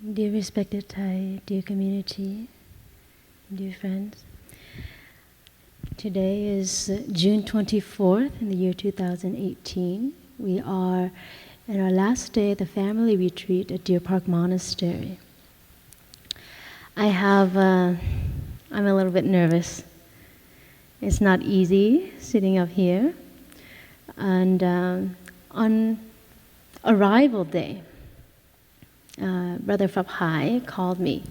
Dear respected Thai, dear community, dear friends, today is June 24th in the year 2018. We are in our last day of the family retreat at Deer Park Monastery. I'm a little bit nervous. It's not easy sitting up here. And on arrival day, Brother Phap Hai called me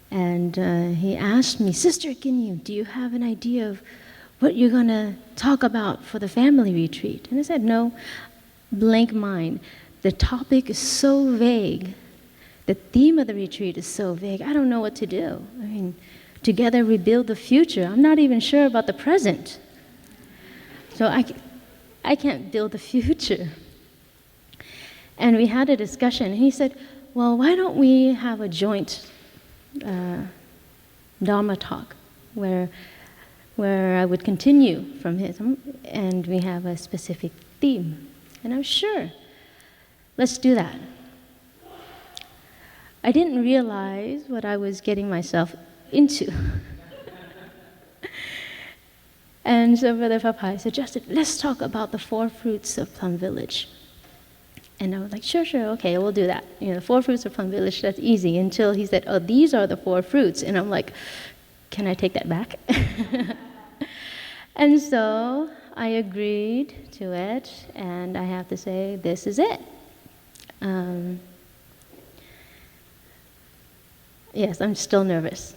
and he asked me, Sister Nghiem, do you have an idea of what you're going to talk about for the family retreat? And I said, no, blank mind. The topic is so vague. The theme of the retreat is so vague. I don't know what to do. I mean, together we build the future. I'm not even sure about the present. So I can't build the future. And we had a discussion, and he said, well, why don't we have a joint Dharma talk where I would continue from his, and we have a specific theme. And I'm sure, let's do that. I didn't realize what I was getting myself into. And so Brother Phap Hai suggested, let's talk about the 4 fruits of Plum Village. And I was like, sure, okay, we'll do that. You know, the 4 fruits of Plum Village, that's easy. Until he said, oh, these are the 4 fruits. And I'm like, can I take that back? And so I agreed to it, and I have to say, this is it. Yes, I'm still nervous.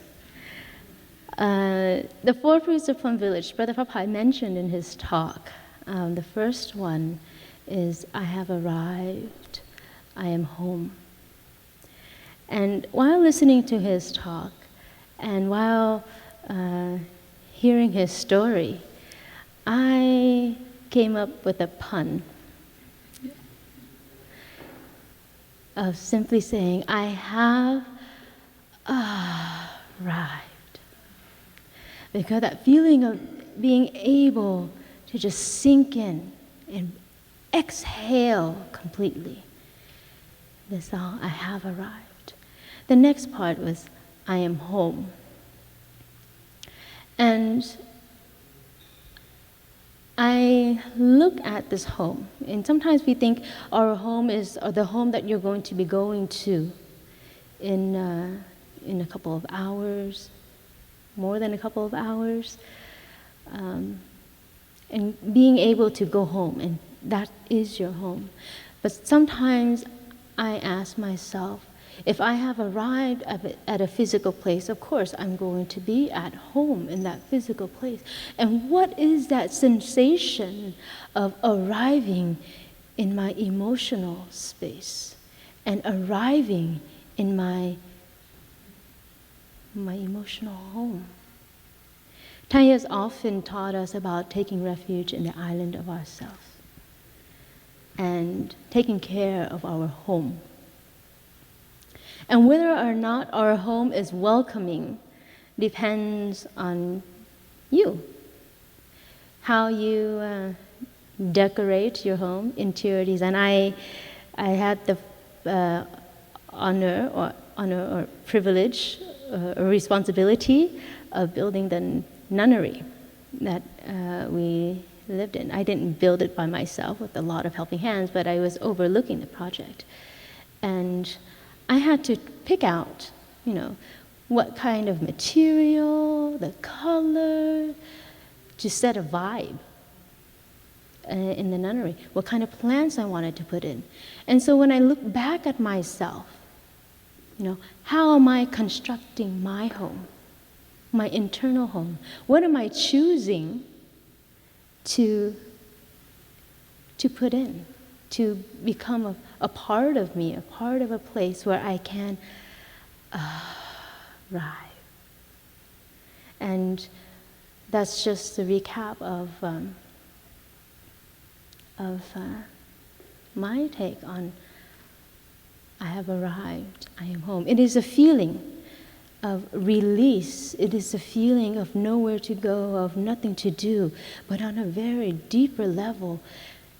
The 4 fruits of Plum Village, Brother Phap Hai mentioned in his talk. The first one is, I have arrived, I am home. And while listening to his talk, and while hearing his story, I came up with a pun of simply saying, I have arrived. Because that feeling of being able to just sink in and exhale completely. The song, I have arrived. The next part was, I am home. And I look at this home, and sometimes we think our home is the home that you're going to be going to in a couple of hours, more than a couple of hours, and being able to go home, and that is your home. But sometimes I ask myself, if I have arrived at a physical place, of course I'm going to be at home in that physical place. And what is that sensation of arriving in my emotional space and arriving in my emotional home? Thai has often taught us about taking refuge in the island of ourselves and taking care of our home. And whether or not our home is welcoming depends on you. How you decorate your home, interior design. I had the honor or privilege or responsibility of building the nunnery that we lived in. I didn't build it by myself with a lot of helping hands, but I was overlooking the project. And I had to pick out, what kind of material, the color, to set a vibe in the nunnery, what kind of plants I wanted to put in. And so when I look back at myself, how am I constructing my home, my internal home? What am I choosing to put in, to become a part of me, a part of a place where I can arrive? And that's just a recap of my take on I have arrived, I am home. It is a feeling of release. It is a feeling of nowhere to go, of nothing to do. But on a very deeper level,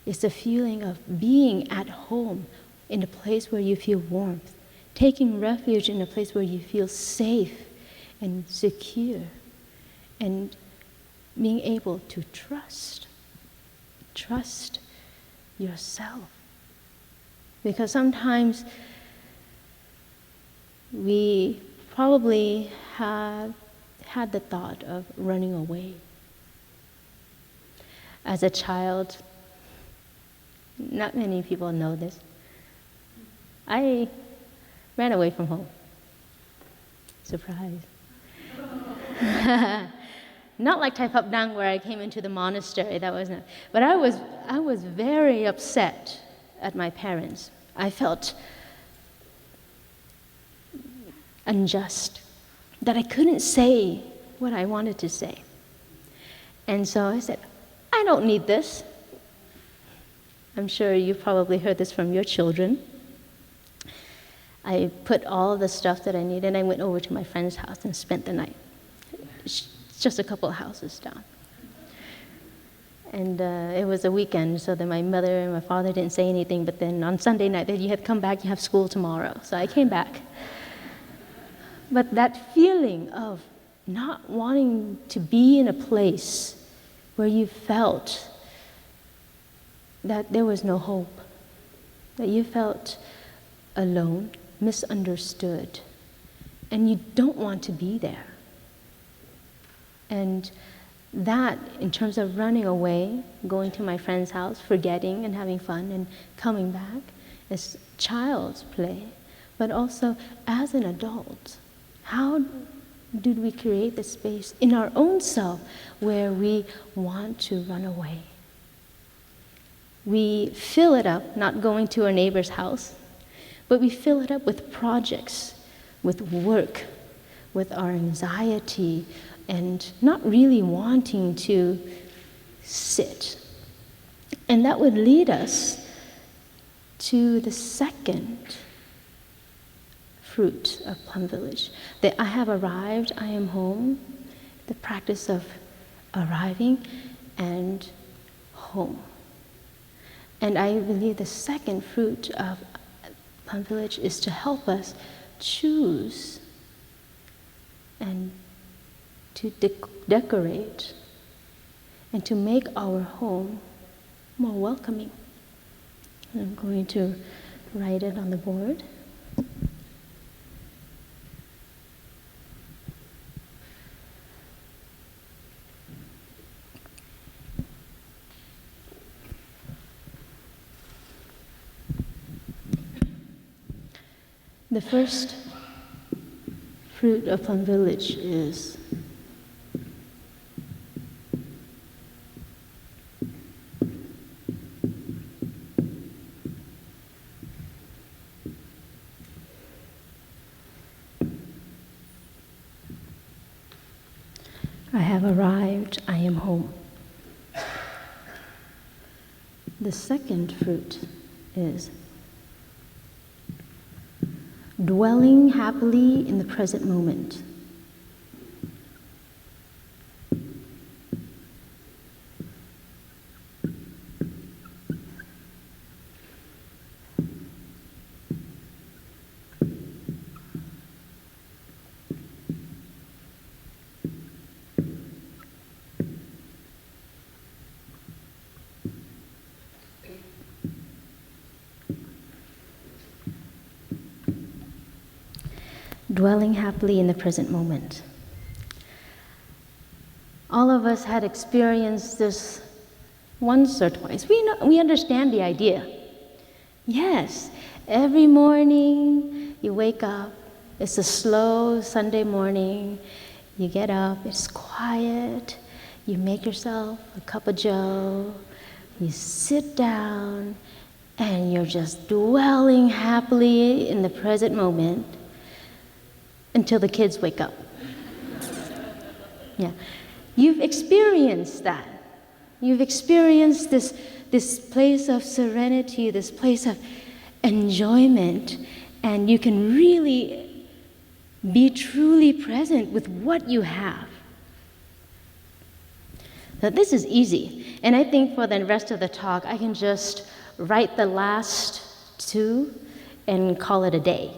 it's a feeling of being at home in a place where you feel warmth, taking refuge in a place where you feel safe and secure, and being able to trust yourself. Because sometimes we probably have had the thought of running away. As a child, not many people know this, I ran away from home. Surprise. Not like Tai Phap Dang, where I came into the monastery, that was not. But I was very upset at my parents. I felt unjust, that I couldn't say what I wanted to say. And so I said, I don't need this. I'm sure you've probably heard this from your children. I put all the stuff that I needed, and I went over to my friend's house and spent the night. It's just a couple of houses down. And it was a weekend, so then my mother and my father didn't say anything, but then on Sunday night, they said, you had to come back, you have school tomorrow. So I came back. But that feeling of not wanting to be in a place where you felt that there was no hope, that you felt alone, misunderstood, and you don't want to be there. And that, in terms of running away, going to my friend's house, forgetting and having fun and coming back, is child's play. But also, as an adult, how did we create the space in our own self where we want to run away? We fill it up, not going to our neighbor's house, but we fill it up with projects, with work, with our anxiety, and not really wanting to sit. And that would lead us to the second fruit of Plum Village, that I have arrived, I am home, the practice of arriving and home. And I believe the second fruit of Plum Village is to help us choose and to decorate and to make our home more welcoming. And I'm going to write it on the board. The first fruit of Plum Village is I have arrived, I am home. The second fruit is dwelling happily in the present moment. Dwelling happily in the present moment. All of us had experienced this once or twice. We understand the idea. Yes, every morning you wake up, it's a slow Sunday morning, you get up, it's quiet, you make yourself a cup of joe, you sit down, and you're just dwelling happily in the present moment until the kids wake up. Yeah. You've experienced that. You've experienced this place of serenity, this place of enjoyment, and you can really be truly present with what you have. Now, this is easy, and I think for the rest of the talk, I can just write the last two and call it a day.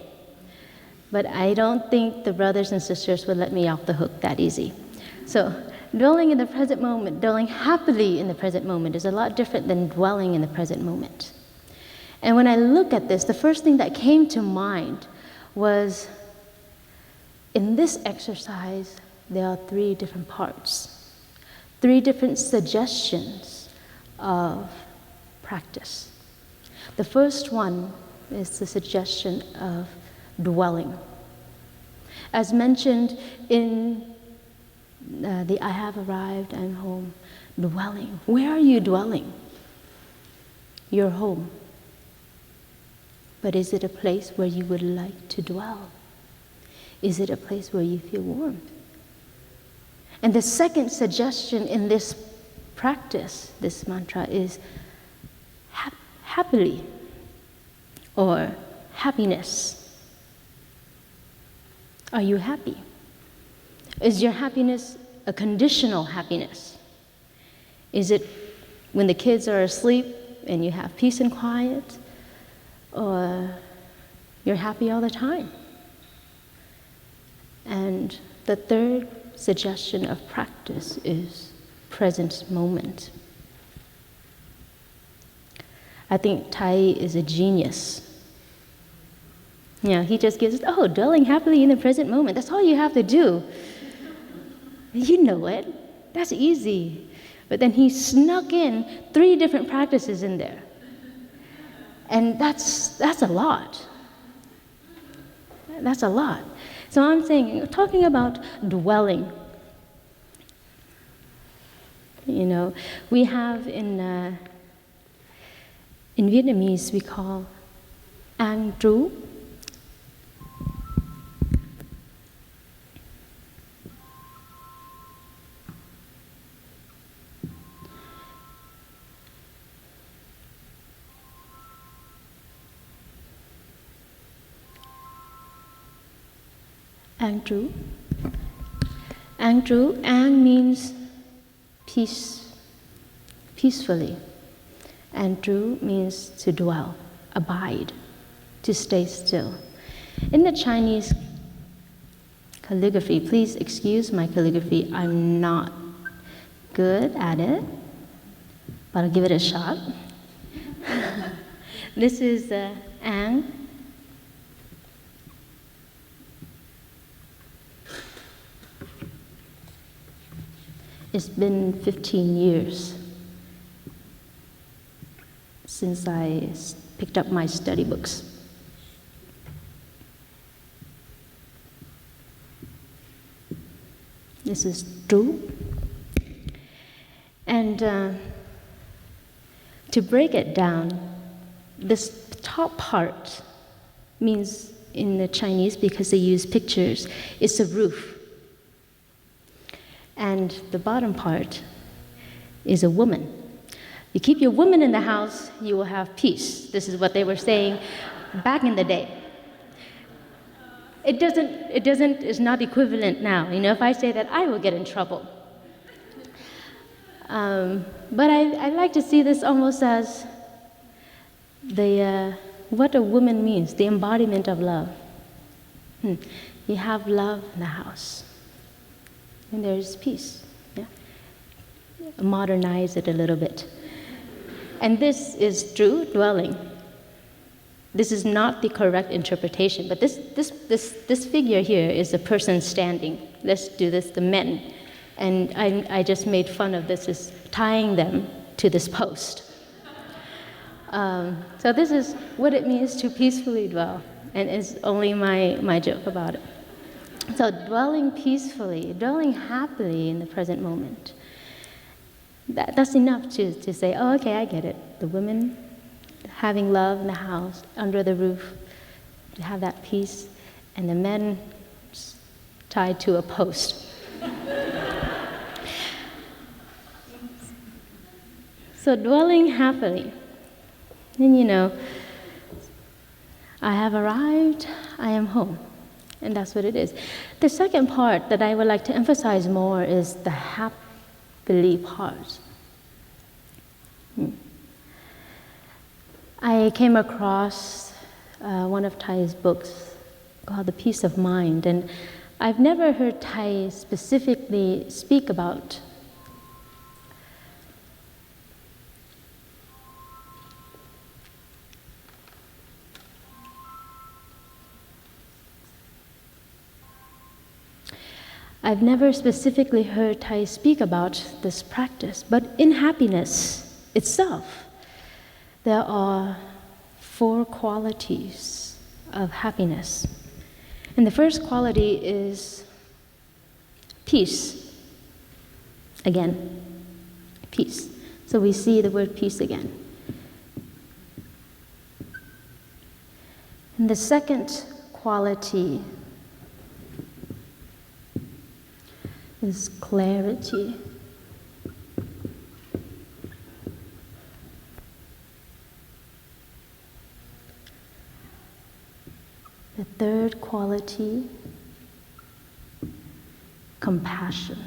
but I don't think the brothers and sisters would let me off the hook that easy. So dwelling in the present moment, dwelling happily in the present moment is a lot different than dwelling in the present moment. And when I look at this, the first thing that came to mind was, in this exercise, there are 3 different parts, 3 different suggestions of practice. The first one is the suggestion of dwelling. As mentioned in the I have arrived, I'm home, dwelling. Where are you dwelling? Your home. But is it a place where you would like to dwell? Is it a place where you feel warm? And the second suggestion in this practice, this mantra, is happily, or happiness. Are you happy? Is your happiness a conditional happiness? Is it when the kids are asleep and you have peace and quiet? Or you're happy all the time? And the third suggestion of practice is present moment. I think Tai is a genius. He just gives, dwelling happily in the present moment. That's all you have to do. You know it. That's easy. But then he snuck in 3 different practices in there. And that's a lot. That's a lot. So I'm saying, talking about dwelling. We have in Vietnamese we call an trú. An trú. An trú. An means peace, peacefully. And trú means to dwell, abide, to stay still. In the Chinese calligraphy, please excuse my calligraphy, I'm not good at it, but I'll give it a shot. This is An. It's been 15 years since I picked up my study books. This is trú. And to break it down, this top part means in the Chinese, because they use pictures, it's a roof. And the bottom part is a woman. You keep your woman in the house, you will have peace. This is what they were saying back in the day. It's not equivalent now. If I say that, I will get in trouble. But I like to see this almost as what a woman means, the embodiment of love. You have love in the house. And there's peace. Yeah? Modernize it a little bit. And this is true dwelling. This is not the correct interpretation, but this figure here is a person standing. Let's do this, the men. And I just made fun of this, is tying them to this post. So this is what it means to peacefully dwell, and it's only my joke about it. So dwelling peacefully, dwelling happily in the present moment. That's enough to say, oh, okay, I get it. The women having love in the house, under the roof, to have that peace, and the men tied to a post. So dwelling happily. And I have arrived, I am home. And that's what it is. The second part that I would like to emphasize more is the happily part. I came across one of Thai's books called the peace of mind. And I've never heard Thầy specifically speak about Thầy speak about this practice, but in happiness itself, there are 4 qualities of happiness. And the first quality is peace. Again, peace. So we see the word peace again. And the second quality is clarity. The third quality, compassion.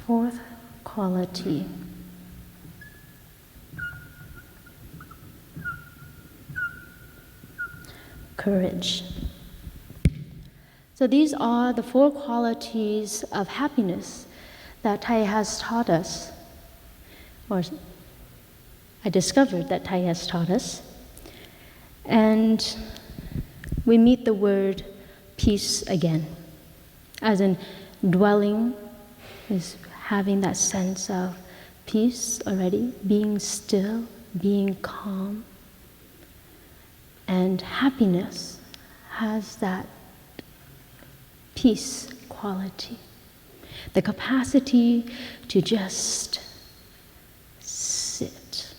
Fourth quality, courage. So these are the 4 qualities of happiness that Thầy has taught us, or I discovered that Thầy has taught us. And we meet the word peace again, as in dwelling is having that sense of peace already, being still, being calm. And happiness has that peace quality, the capacity to just sit.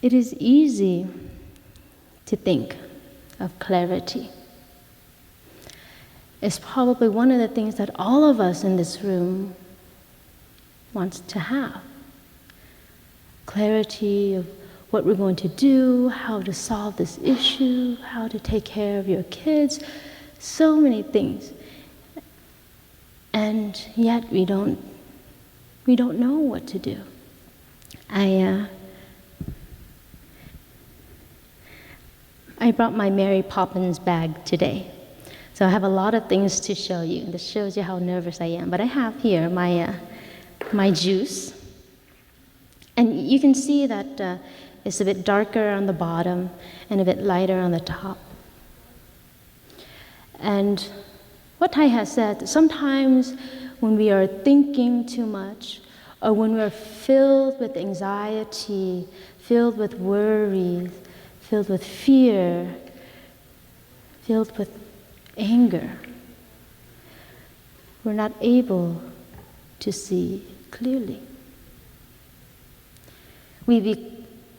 It is easy to think of clarity. It's probably one of the things that all of us in this room wants to have. Clarity of what we're going to do, how to solve this issue, how to take care of your kids, so many things. And yet we don't know what to do. I brought my Mary Poppins bag today. So I have a lot of things to show you. This shows you how nervous I am. But I have here my juice. And you can see that it's a bit darker on the bottom and a bit lighter on the top. And what Thầy has said, sometimes when we are thinking too much, or when we're filled with anxiety, filled with worry, filled with fear, filled with anger, we're not able to see clearly. We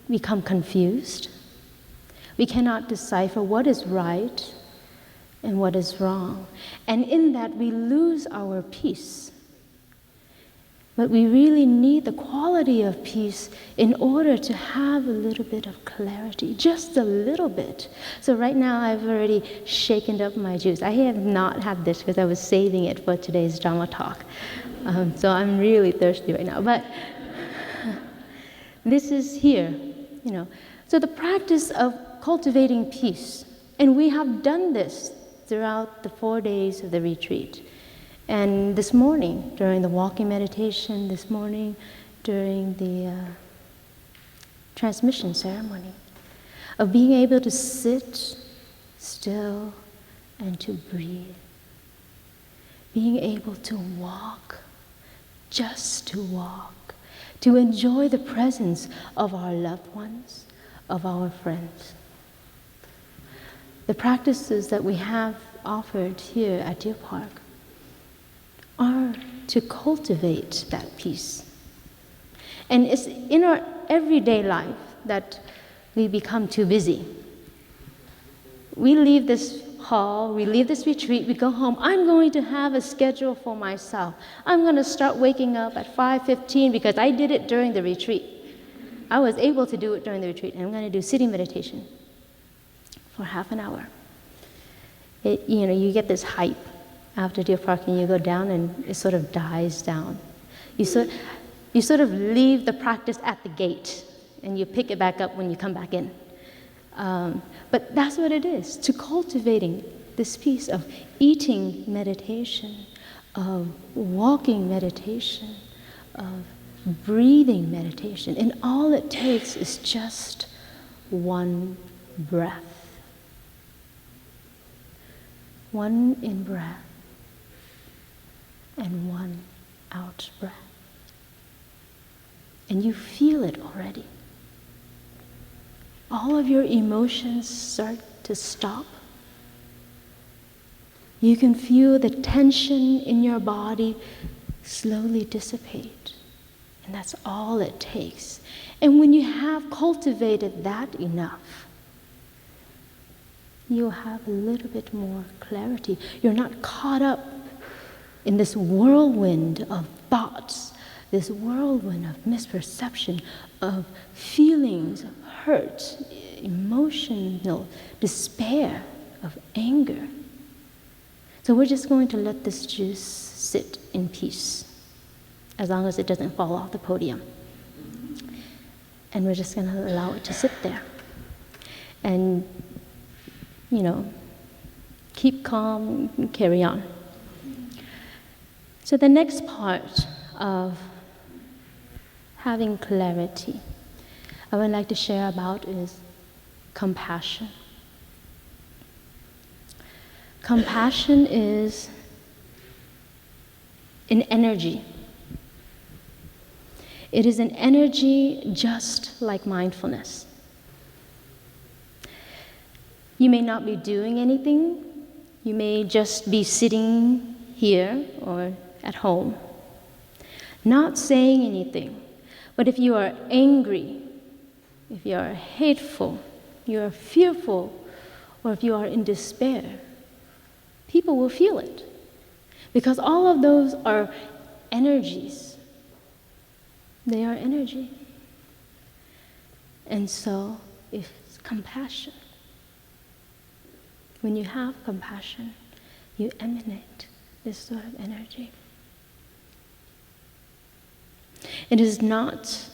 become confused. We cannot decipher what is right and what is wrong. And in that, we lose our peace. But we really need the quality of peace in order to have a little bit of clarity, just a little bit. So right now, I've already shaken up my juice. I have not had this because I was saving it for today's Dharma talk. So I'm really thirsty right now. But this is here, So the practice of cultivating peace, and we have done this throughout the 4 days of the retreat. And this morning, during the walking meditation, this morning, during the transmission ceremony, of being able to sit still and to breathe. Being able to walk, just to walk, to enjoy the presence of our loved ones, of our friends. The practices that we have offered here at Deer Park are to cultivate that peace. And it's in our everyday life that we become too busy. We leave this hall, we leave this retreat, we go home. I'm going to have a schedule for myself. I'm going to start waking up at 5:15 because I did it during the retreat. I was able to do it during the retreat, and I'm going to do sitting meditation for half an hour. You get this hype after deer parking, you go down and it sort of dies down. You sort of leave the practice at the gate and you pick it back up when you come back in. But that's what it is, to cultivating this piece of eating meditation, of walking meditation, of breathing meditation. And all it takes is just one breath. One in-breath and one out-breath. And you feel it already. All of your emotions start to stop. You can feel the tension in your body slowly dissipate. And that's all it takes. And when you have cultivated that enough, you'll have a little bit more clarity. You're not caught up in this whirlwind of thoughts, this whirlwind of misperception, of feelings of hurt, emotional despair, of anger. So we're just going to let this juice sit in peace, as long as it doesn't fall off the podium. And we're just going to allow it to sit there. And, keep calm, carry on. So the next part of having clarity I would like to share about is compassion. Compassion is an energy. It is an energy just like mindfulness. You may not be doing anything. You may just be sitting here or at home, not saying anything. But if you are angry, if you are hateful, you are fearful, or if you are in despair, people will feel it. Because all of those are energies. They are energy. And so, it's compassion. When you have compassion, you emanate this sort of energy. It is not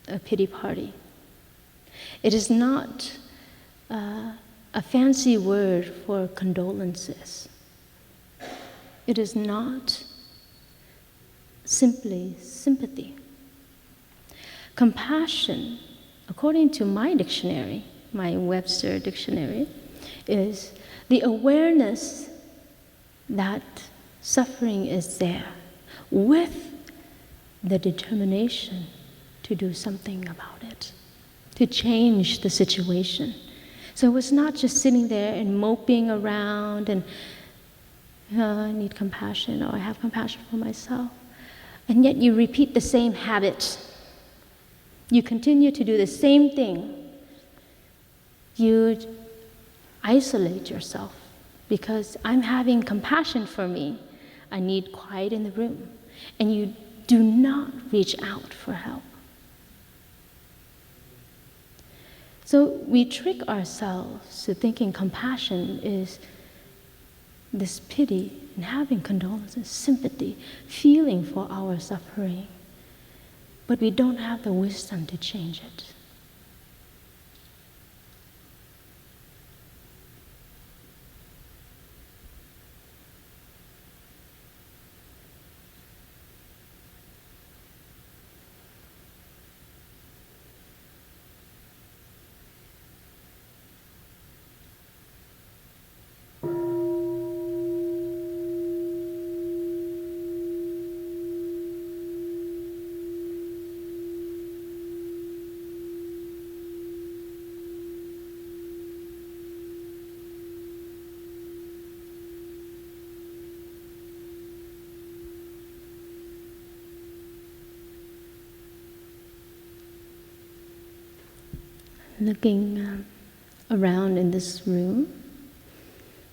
a pity party. It is not a fancy word for condolences. It is not simply sympathy. Compassion, according to my dictionary, my Webster dictionary, is the awareness that suffering is there with the determination to do something about it, to change the situation. So it's not just sitting there and moping around and I need compassion, or I have compassion for myself. And yet you repeat the same habit. You continue to do the same thing. You isolate yourself because I'm having compassion for me. I need quiet in the room. And you do not reach out for help. So we trick ourselves to thinking compassion is this pity and having condolences, sympathy, feeling for our suffering. But we don't have the wisdom to change it. Looking around in this room,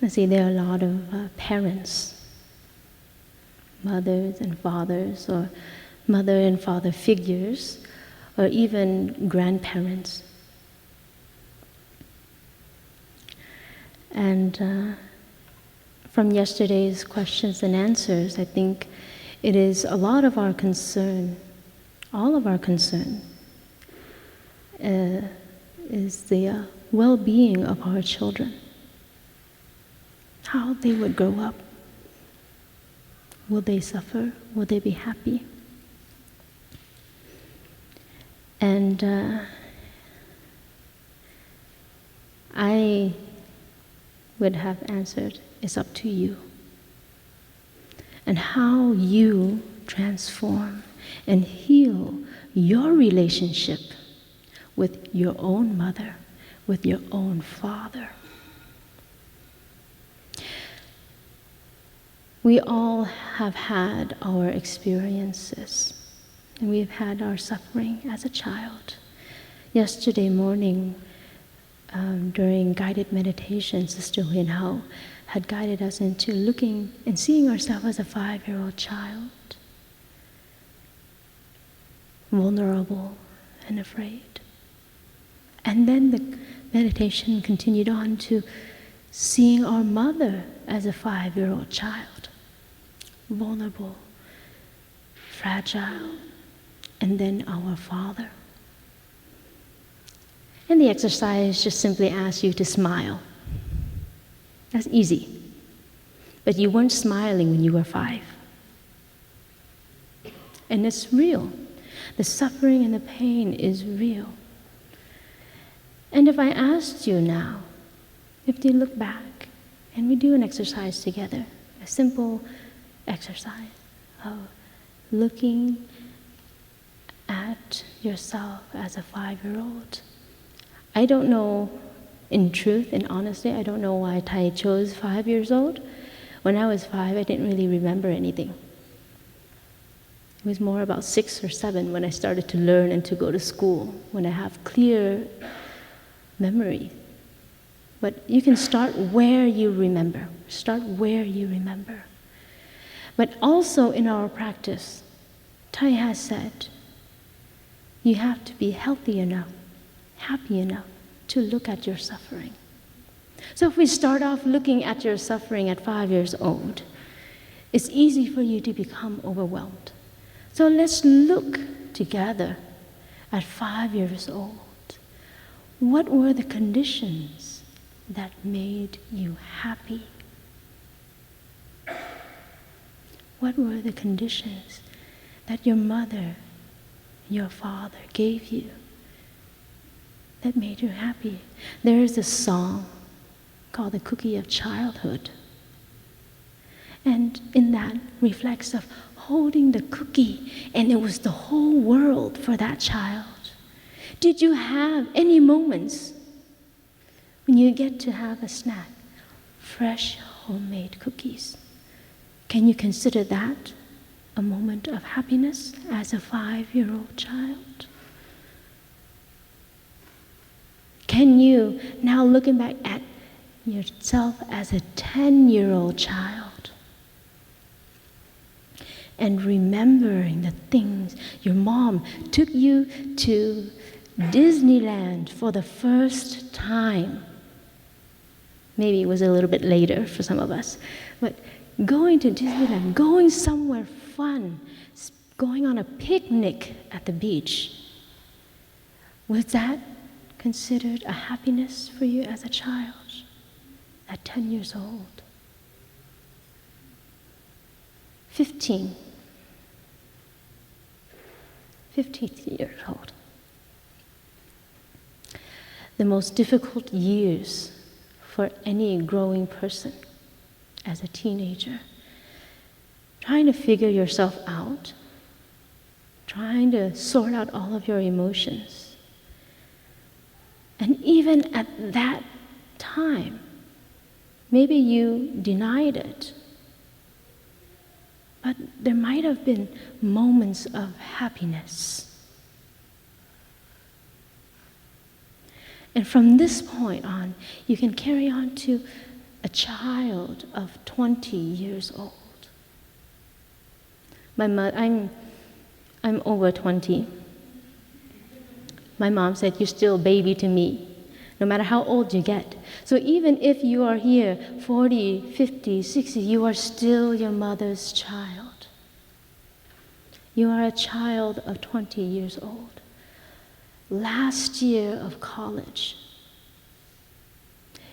I see there are a lot of parents, mothers and fathers, or mother and father figures, or even grandparents. And from yesterday's questions and answers, I think it is a lot of our concern, all of our concern, is the well-being of our children, how they would grow up. Will they suffer? Will they be happy? And I would have answered, it's up to you. And how you transform and heal your relationship with your own mother, with your own father. We all have had our experiences, and we've had our suffering as a child. Yesterday morning, during guided meditation, Sister Huyen Hao had guided us into looking and seeing ourselves as a 5-year-old child, vulnerable and afraid. And then the meditation continued on to seeing our mother as a 5-year-old child, vulnerable, fragile, and then our father. And the exercise just simply asks you to smile. That's easy. But you weren't smiling when you were 5. And it's real. The suffering and the pain is real. And if I asked you now, if you look back and we do an exercise together, a simple exercise of looking at yourself as a 5-year-old. I don't know, in truth and honesty, I don't know why Tai chose 5 years old. When I was 5, I didn't really remember anything. It was more about 6 or 7 when I started to learn and to go to school, when I have clear memory. But you can start where you remember. Start where you remember. But also in our practice, Tai has said, you have to be healthy enough, happy enough to look at your suffering. So if we start off looking at your suffering at 5 years old, it's easy for you to become overwhelmed. So let's look together at 5 years old. What were the conditions that made you happy? What were the conditions that your mother, your father gave you that made you happy? There is a song called The Cookie of Childhood. And in that reflects of holding the cookie, and it was the whole world for that child. Did you have any moments when you get to have a snack, fresh homemade cookies? Can you consider that a moment of happiness as a 5-year-old child? Can you, now looking back at yourself as a 10-year-old child, and remembering the things your mom took you to Disneyland for the first time? Maybe it was a little bit later for some of us, but going to Disneyland, going somewhere fun, going on a picnic at the beach, was that considered a happiness for you as a child at 10 years old? 15 years old. The most difficult years for any growing person as a teenager. Trying to figure yourself out, trying to sort out all of your emotions. And even at that time, maybe you denied it, but there might have been moments of happiness. And from this point on, you can carry on to a child of 20 years old. I'm over 20. My mom said, "You're still a baby to me." no matter how old you get. So even if you are here 40, 50, 60, you are still your mother's child. You are a child of 20 years old. Last year of college.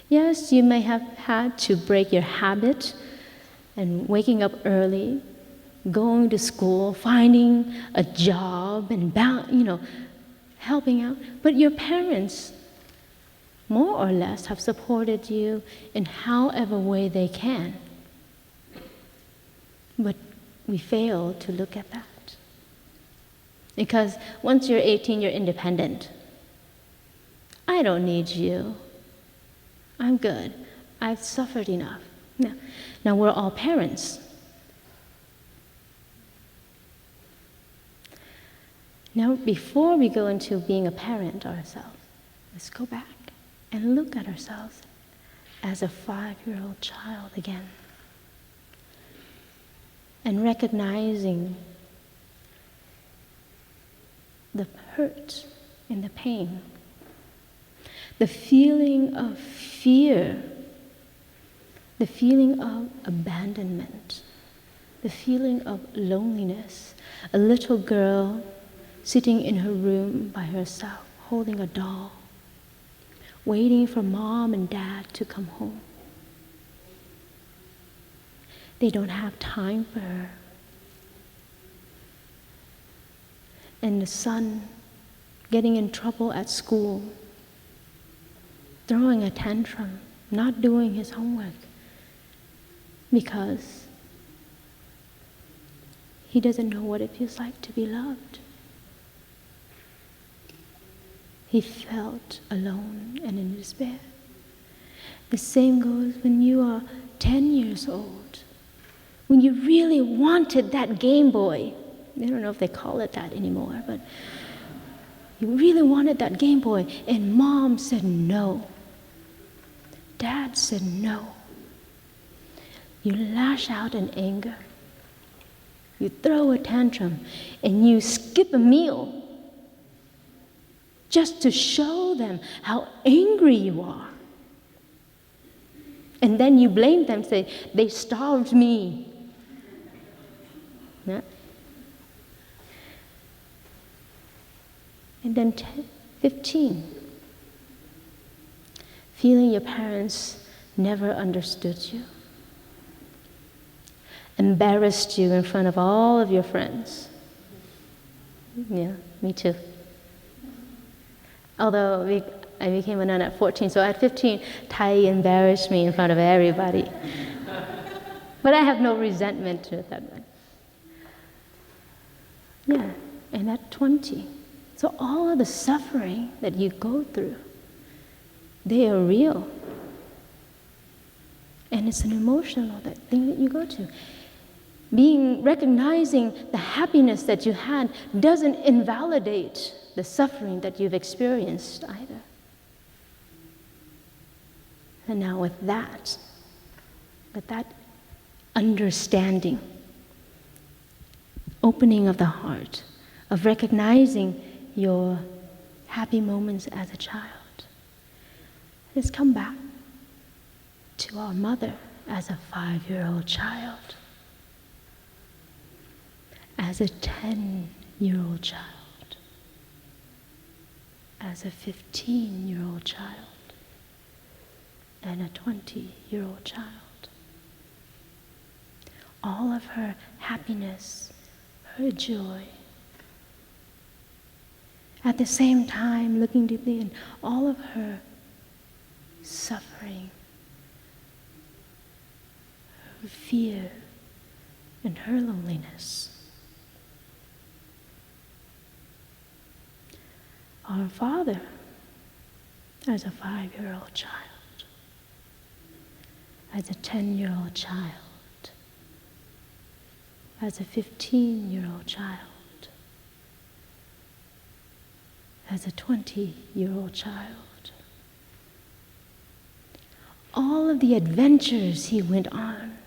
Yes, you may have had to break your habit and waking up early, going to school, finding a job, and helping out. But your parents, more or less, have supported you in however way they can. But we fail to look at that. Because once you're 18, you're independent. I don't need you. I'm good. I've suffered enough. Now we're all parents. Now, before we go into being a parent ourselves, let's go back and look at ourselves as a 5-year-old child again. And recognizing the hurt and the pain, the feeling of fear, the feeling of abandonment, the feeling of loneliness. A little girl sitting in her room by herself, holding a doll, waiting for mom and dad to come home. They don't have time for her. And the son getting in trouble at school, throwing a tantrum, not doing his homework, because he doesn't know what it feels like to be loved. He felt alone and in despair. The same goes when you are 10 years old, when you really wanted that Game Boy. I don't know if they call it that anymore, but you really wanted that Game Boy, and mom said no. Dad said no. You lash out in anger. You throw a tantrum, and you skip a meal just to show them how angry you are. And then you blame them, say, they starved me. Yeah. And then 15, feeling your parents never understood you, embarrassed you in front of all of your friends. Yeah, me too. Although I became a nun at 14, so at 15, Tai embarrassed me in front of everybody. But I have no resentment to that. Yeah, and at 20. So all of the suffering that you go through, they are real. And it's an emotional thing that you go to. Recognizing the happiness that you had doesn't invalidate the suffering that you've experienced either. And now with that understanding, opening of the heart, of recognizing your happy moments as a child, let's come back to our mother as a 5-year-old child, as a 10-year-old child, as a 15-year-old child, and a 20-year-old child. All of her happiness, her joy. At the same time, looking deeply in all of her suffering, her fear, and her loneliness. Our Father as a 5-year-old child, as a 10-year-old child, as a 15-year-old child, as a 20-year-old child. All of the adventures he went on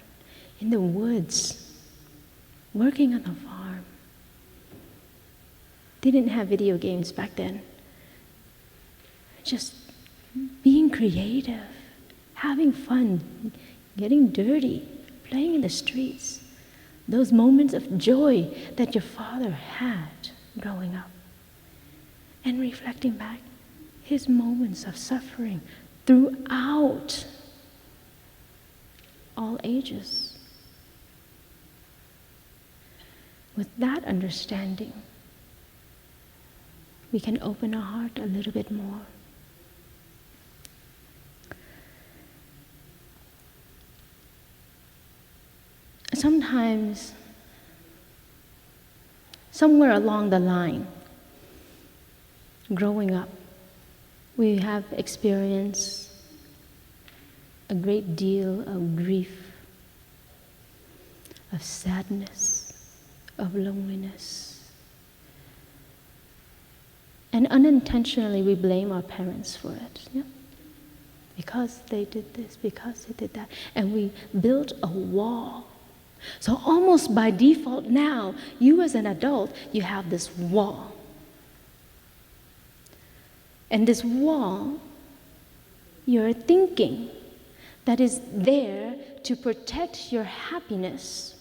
in the woods, working on the farm. They didn't have video games back then. Just being creative, having fun, getting dirty, playing in the streets, those moments of joy that your father had growing up, and reflecting back his moments of suffering throughout all ages. With that understanding, we can open our heart a little bit more. Sometimes, somewhere along the line, growing up, we have experienced a great deal of grief, of sadness, of loneliness. And unintentionally we blame our parents for it. Yeah? Because they did this, because they did that. And we built a wall. So almost by default now, you as an adult, you have this wall. And this wall, you're thinking that is there to protect your happiness.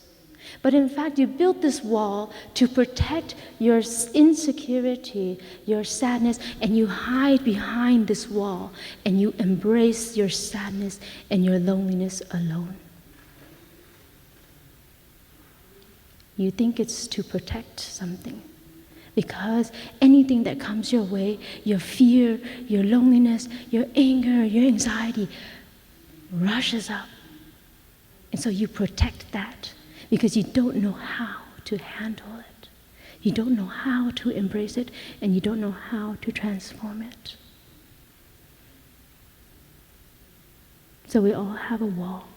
But in fact, you built this wall to protect your insecurity, your sadness, and you hide behind this wall, and you embrace your sadness and your loneliness alone. You think it's to protect something. Because anything that comes your way, your fear, your loneliness, your anger, your anxiety, rushes up. And so you protect that because you don't know how to handle it. You don't know how to embrace it, and you don't know how to transform it. So we all have a wall,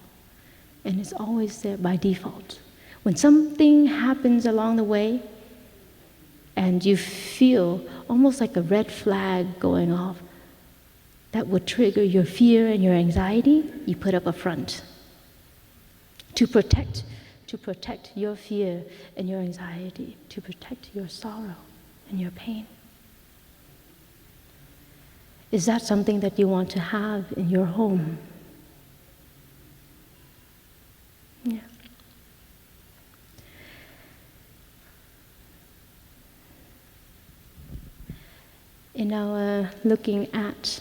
and it's always there by default. When something happens along the way, and you feel almost like a red flag going off that would trigger your fear and your anxiety, you put up a front to protect your fear and your anxiety, to protect your sorrow and your pain. Is that something that you want to have in your home? Yeah. In our looking at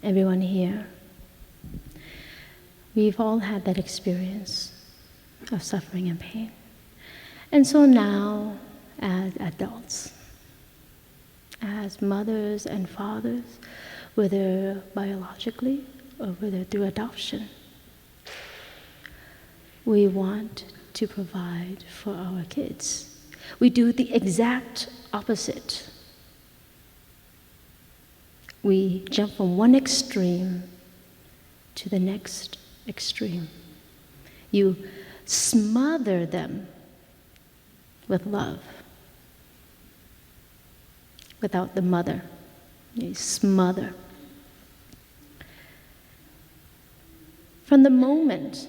everyone here, we've all had that experience of suffering and pain. And so now, as adults, as mothers and fathers, whether biologically or whether through adoption, we want to provide for our kids. We do the exact opposite. We jump from one extreme to the next extreme. You smother them with love without the mother. You smother. From the moment,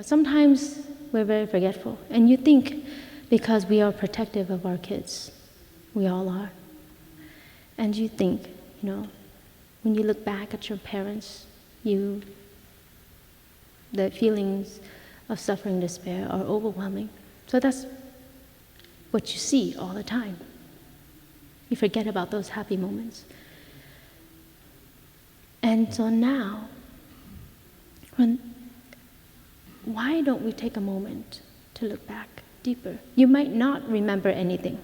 sometimes we're very forgetful, and you think because we are protective of our kids, we all are, and you think, when you look back at your parents, the feelings of suffering and despair are overwhelming. So that's what you see all the time. You forget about those happy moments. And so now, why don't we take a moment to look back deeper? You might not remember anything.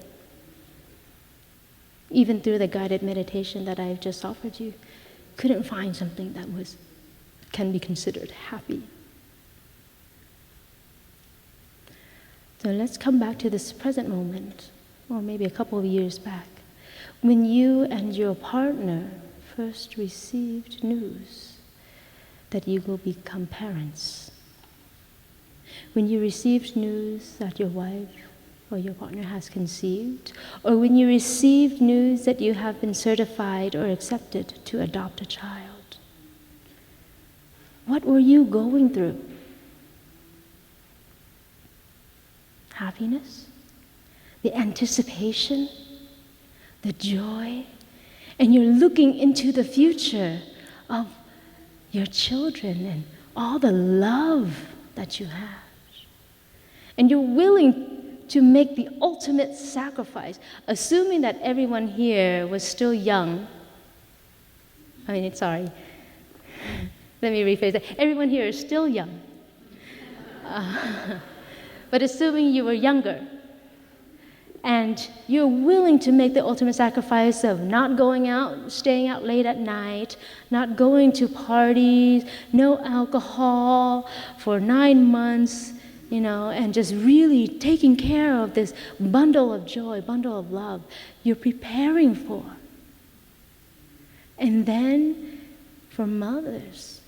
Even through the guided meditation that I've just offered you, couldn't find something that can be considered happy. So let's come back to this present moment, or maybe a couple of years back, when you and your partner first received news that you will become parents. When you received news that your wife or your partner has conceived, or when you received news that you have been certified or accepted to adopt a child. What were you going through? Happiness, the anticipation, the joy, And you're looking into the future of your children and all the love that you have. And you're willing to make the ultimate sacrifice, assuming that everyone here was still young. Let me rephrase that. Everyone here is still young. But assuming you were younger, and you're willing to make the ultimate sacrifice of not going out, staying out late at night, not going to parties, no alcohol for 9 months, and just really taking care of this bundle of joy, bundle of love you're preparing for. And then for mothers,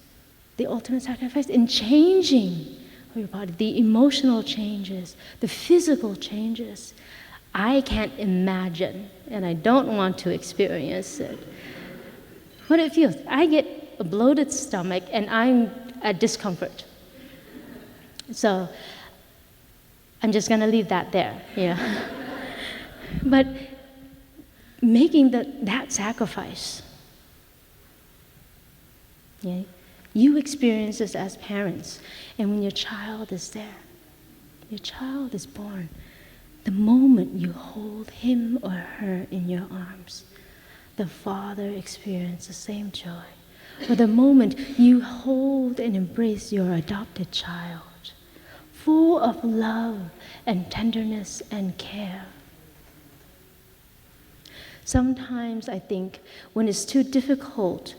the ultimate sacrifice in changing your body, the emotional changes, the physical changes. I can't imagine, and I don't want to experience it, what it feels. I get a bloated stomach, and I'm at discomfort. So I'm just going to leave that there. Yeah. But making that sacrifice, yeah, you experience this as parents, and when your child is there, your child is born, the moment you hold him or her in your arms, the father experiences the same joy. Or the moment you hold and embrace your adopted child, full of love and tenderness and care. Sometimes I think when it's too difficult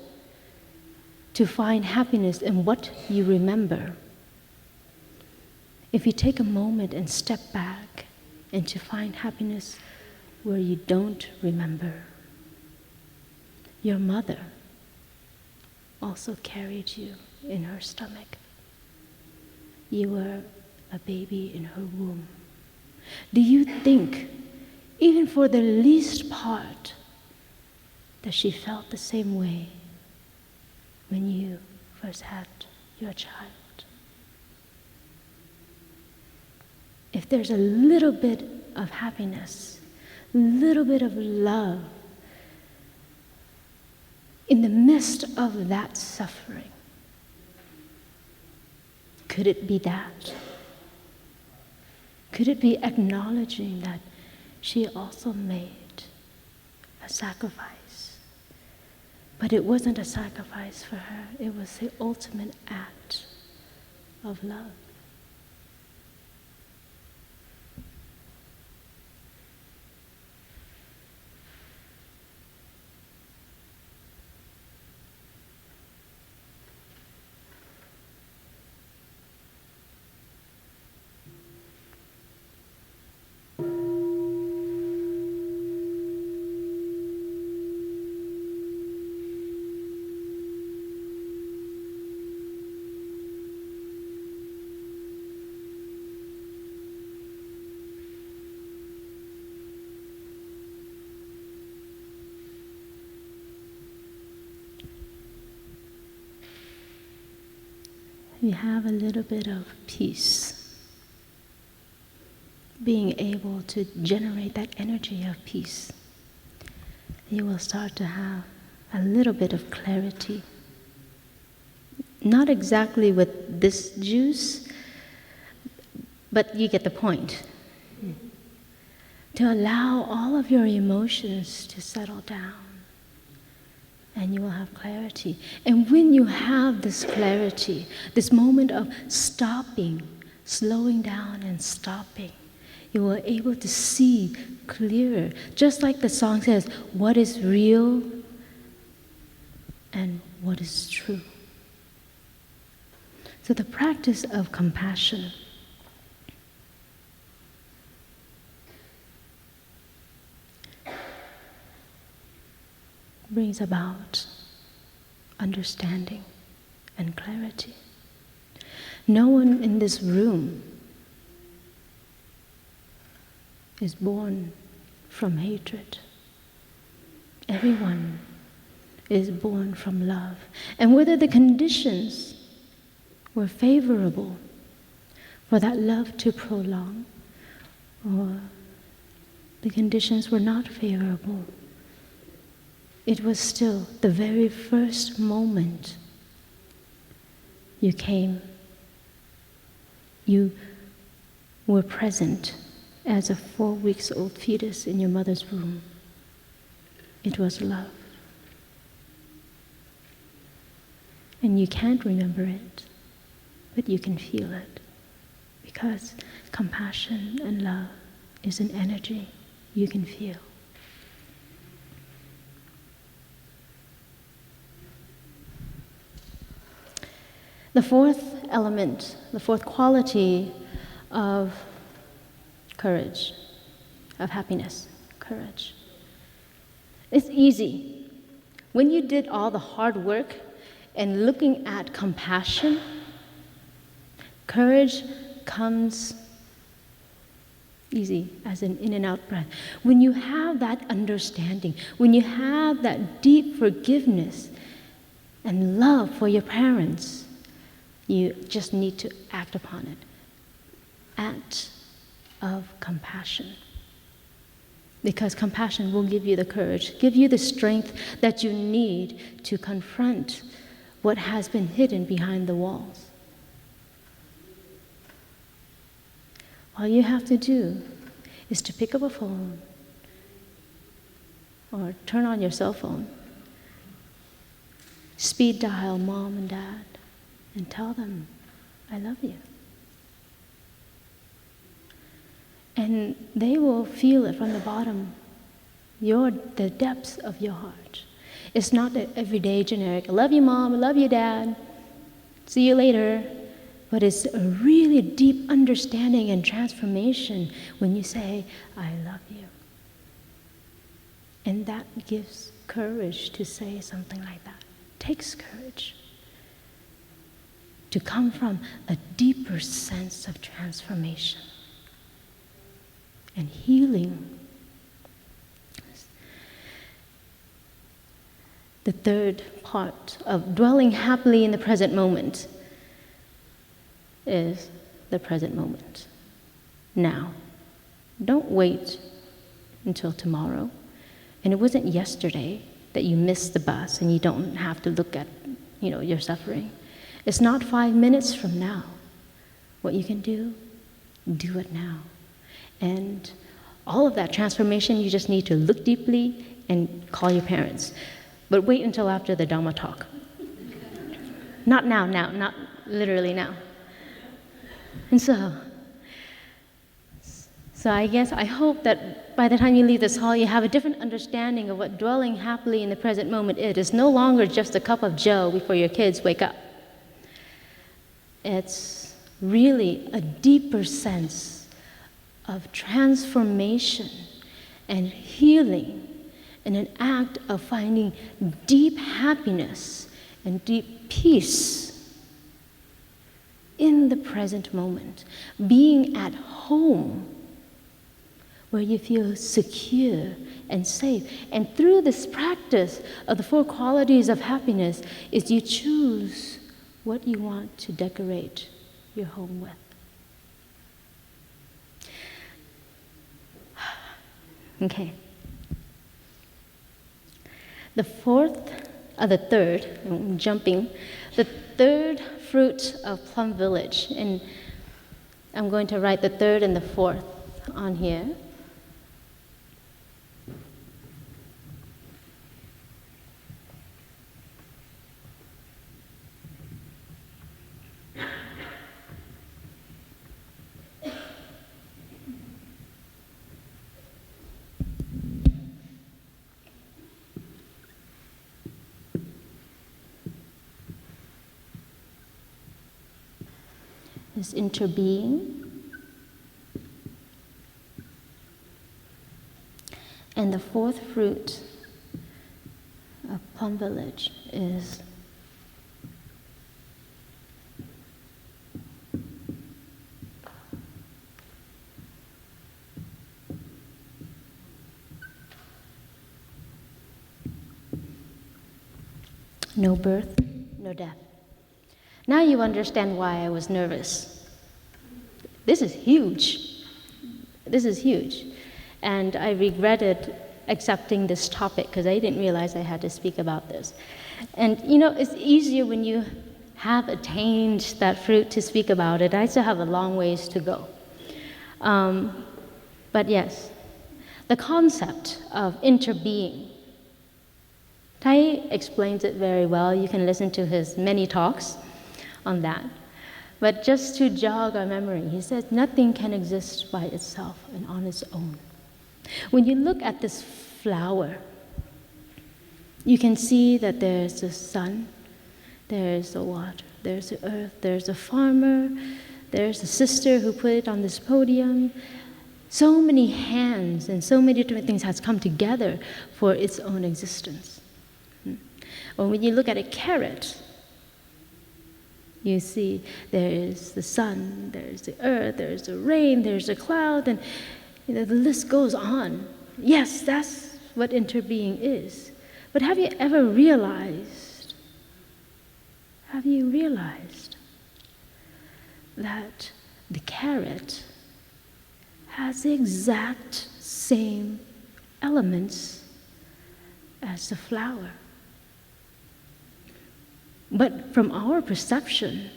to find happiness in what you remember, if you take a moment and step back and to find happiness where you don't remember. Your mother also carried you in her stomach. You were a baby in her womb. Do you think, even for the least part, that she felt the same way when you first had your child? If there's a little bit of happiness, a little bit of love in the midst of that suffering, could it be that? Could it be acknowledging that she also made a sacrifice? But it wasn't a sacrifice for her, it was the ultimate act of love. You have a little bit of peace, being able to generate that energy of peace. You will start to have a little bit of clarity. Not exactly with this juice, but you get the point. To allow all of your emotions to settle down, and you will have clarity. And when you have this clarity, this moment of stopping, slowing down and stopping, you will be able to see clearer. Just like the song says, what is real and what is true. So the practice of compassion brings about understanding and clarity. No one in this room is born from hatred. Everyone is born from love. And whether the conditions were favorable for that love to prolong, or the conditions were not favorable, it was still the very first moment you came. You were present as a 4-week-old fetus in your mother's womb. It was love. And you can't remember it, but you can feel it. Because compassion and love is an energy you can feel. The fourth element, the fourth quality of courage, of happiness, courage. It's easy. When you did all the hard work and looking at compassion, courage comes easy as an in and out breath. When you have that understanding, when you have that deep forgiveness and love for your parents, you just need to act upon it. Act of compassion. Because compassion will give you the courage, give you the strength that you need to confront what has been hidden behind the walls. All you have to do is to pick up a phone or turn on your cell phone, speed dial mom and dad, and tell them, I love you. And they will feel it from the bottom, the depths of your heart. It's not the everyday generic, I love you, Mom, I love you, Dad, see you later. But it's a really deep understanding and transformation when you say, I love you. And that gives courage to say something like that. It takes courage to come from a deeper sense of transformation and healing. The third part of dwelling happily in the present moment is the present moment. Now. Don't wait until tomorrow. And it wasn't yesterday that you missed the bus and you don't have to look at, your suffering. It's not 5 minutes from now. What you can do it now. And all of that transformation, you just need to look deeply and call your parents. But wait until after the Dhamma talk. Not now, not literally now. And so I hope that by the time you leave this hall, you have a different understanding of what dwelling happily in the present moment is. It's no longer just a cup of joe before your kids wake up. It's really a deeper sense of transformation and healing and an act of finding deep happiness and deep peace in the present moment, being at home where you feel secure and safe. And through this practice of the 4 qualities of happiness is you choose what you want to decorate your home with. Okay. The third fruit of Plum Village, and I'm going to write the third and the fourth on here. Is interbeing. And the fourth fruit of Plum Village is no birth, no death. Now you understand why I was nervous. This is huge. And I regretted accepting this topic because I didn't realize I had to speak about this. And you know, it's easier when you have attained that fruit to speak about it. I still have a long ways to go. But yes, the concept of interbeing. Tai explains it very well. You can listen to his many talks on that. But just to jog our memory, he says nothing can exist by itself and on its own. When you look at this flower, you can see that there's the sun, there's the water, there's the earth, there's a farmer, there's a sister who put it on this podium. So many hands and so many different things has come together for its own existence. Or when you look at a carrot, you see there is the sun, there's the earth, there's the rain, there's the cloud, and you know, the list goes on. Yes, that's what interbeing is. But have you ever realized, that the carrot has the exact same elements as the flower? But from our perception,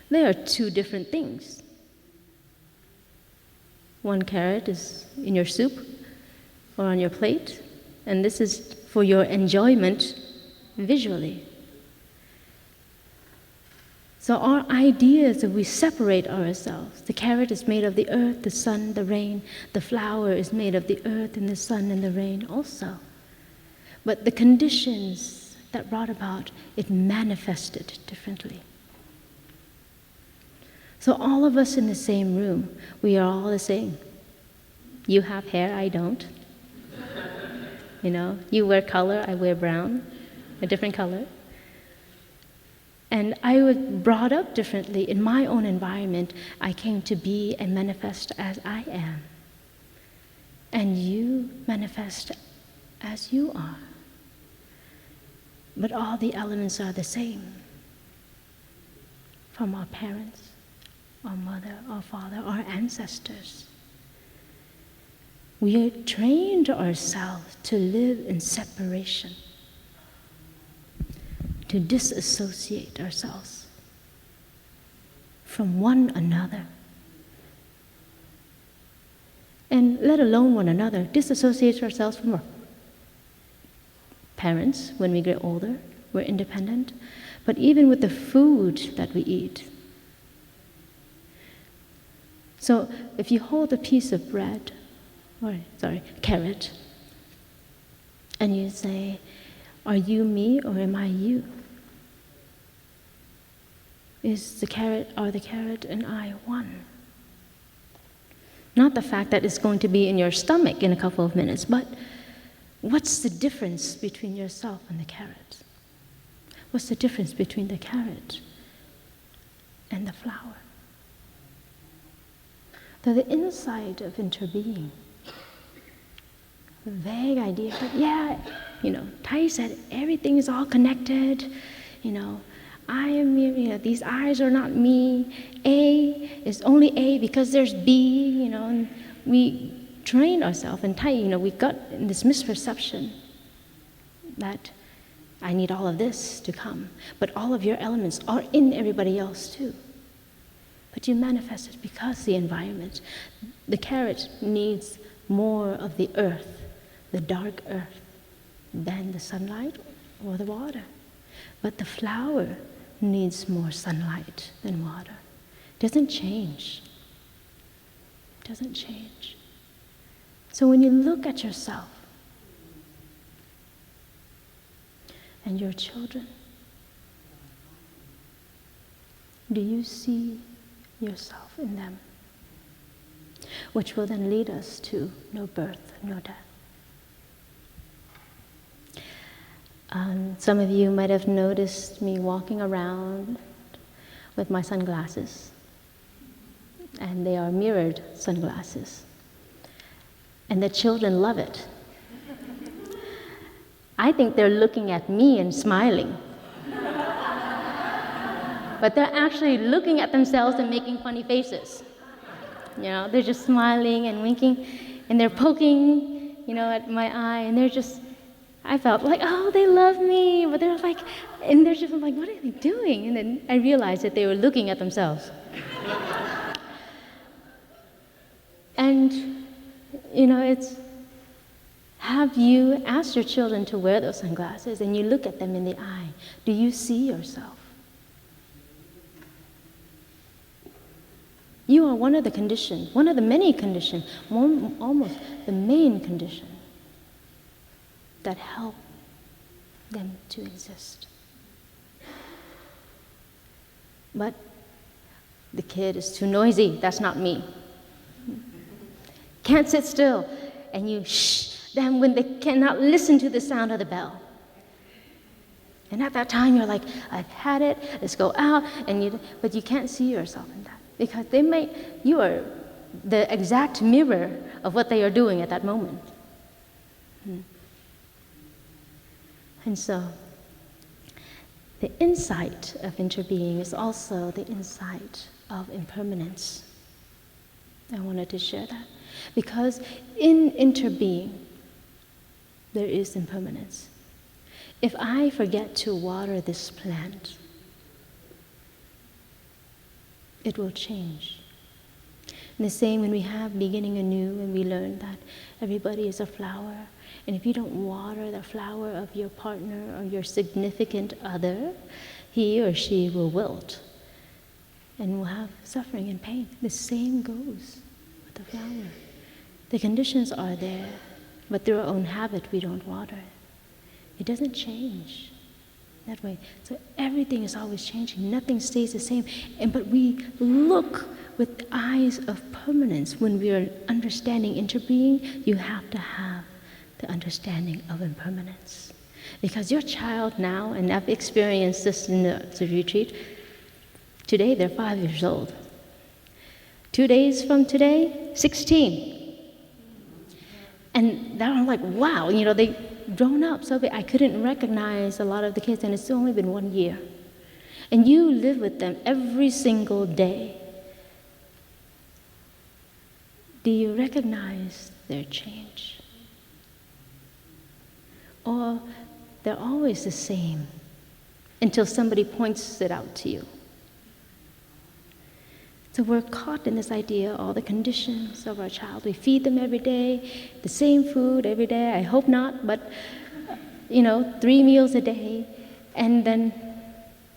they are two different things. One carrot is in your soup or on your plate, and this is for your enjoyment visually. So our idea is that we separate ourselves. The carrot is made of the earth, the sun, the rain. The flower is made of the earth and the sun and the rain also. But the conditions that brought about it manifested differently. So all of us in the same room, we are all the same. You have hair, I don't. You know, you wear color, I wear brown, a different color. And I was brought up differently. In my own environment, I came to be and manifest as I am. And you manifest as you are. But all the elements are the same. From our parents, our mother, our father, our ancestors. We have trained ourselves to live in separation, to disassociate ourselves from one another. And let alone one another, disassociate ourselves from our parents when we get older, we're independent, but even with the food that we eat. So if you hold a piece of bread, carrot, and you say, are you me or am I you? Are the carrot and I one? Not the fact that it's going to be in your stomach in a couple of minutes, but what's the difference between yourself and the carrot? What's the difference between the carrot and the flower? The insight of interbeing, a vague idea, but yeah, Tai said everything is all connected, I am, these eyes are not me, A is only A because there's B, and we train ourselves, and Tai, we got this misperception that I need all of this to come, but all of your elements are in everybody else too. But you manifest it because the environment, the carrot needs more of the earth, the dark earth, than the sunlight or the water. But the flower needs more sunlight than water. It doesn't change. It doesn't change. So when you look at yourself and your children, do you see yourself in them? Which will then lead us to no birth, no death. Some of you might have noticed me walking around with my sunglasses, and they are mirrored sunglasses. And the children love it. I think they're looking at me and smiling. But they're actually looking at themselves and making funny faces. They're just smiling and winking, and they're poking at my eye, and I felt like, oh, they love me, but they're like, and they're just like, what are they doing? And then I realized that they were looking at themselves. And, have you asked your children to wear those sunglasses and you look at them in the eye? Do you see yourself? You are one of the conditions, one of the many conditions, almost the main condition that help them to exist. But the kid is too noisy. That's not me. Can't sit still. And you shh them when they cannot listen to the sound of the bell. And at that time, you're like, I've had it, let's go out. But you can't see yourself in that. Because you are the exact mirror of what they are doing at that moment. And so, the insight of interbeing is also the insight of impermanence. I wanted to share that. Because in interbeing, there is impermanence. If I forget to water this plant, it will change. And the same when we have beginning anew and we learn that everybody is a flower. And if you don't water the flower of your partner or your significant other, he or she will wilt and will have suffering and pain. The same goes with the flower. The conditions are there, but through our own habit, we don't water it. It doesn't change that way. So everything is always changing. Nothing stays the same. But we look with eyes of permanence. When we are understanding interbeing, you have to have the understanding of impermanence. Because your child now, and I've experienced this in the retreat, today they're 5 years old. 2 days from today, 16. And now I'm like, wow, they grown up so big. I couldn't recognize a lot of the kids, and it's only been 1 year. And you live with them every single day. Do you recognize their change? Or they're always the same until somebody points it out to you? So we're caught in this idea, all the conditions of our child. We feed them every day, the same food every day. I hope not, but 3 meals a day. And then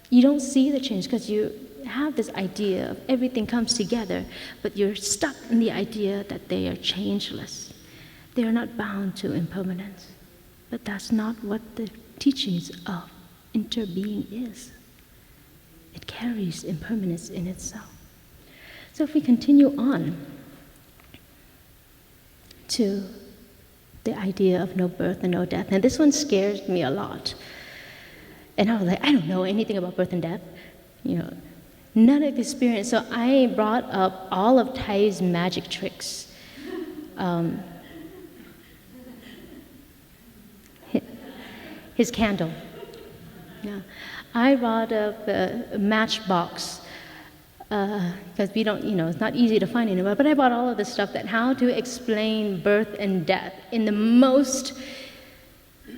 you don't see the change because you have this idea of everything comes together, but you're stuck in the idea that they are changeless. They are not bound to impermanence. But that's not what the teachings of interbeing is. It carries impermanence in itself. So if we continue on to the idea of no birth and no death, and this one scares me a lot. And I was like, I don't know anything about birth and death. None of the experience. So I brought up all of Thay's magic tricks. His candle. Yeah. I brought up a matchbox. Because we don't, it's not easy to find anywhere. But I bought all of this stuff that how to explain birth and death in the most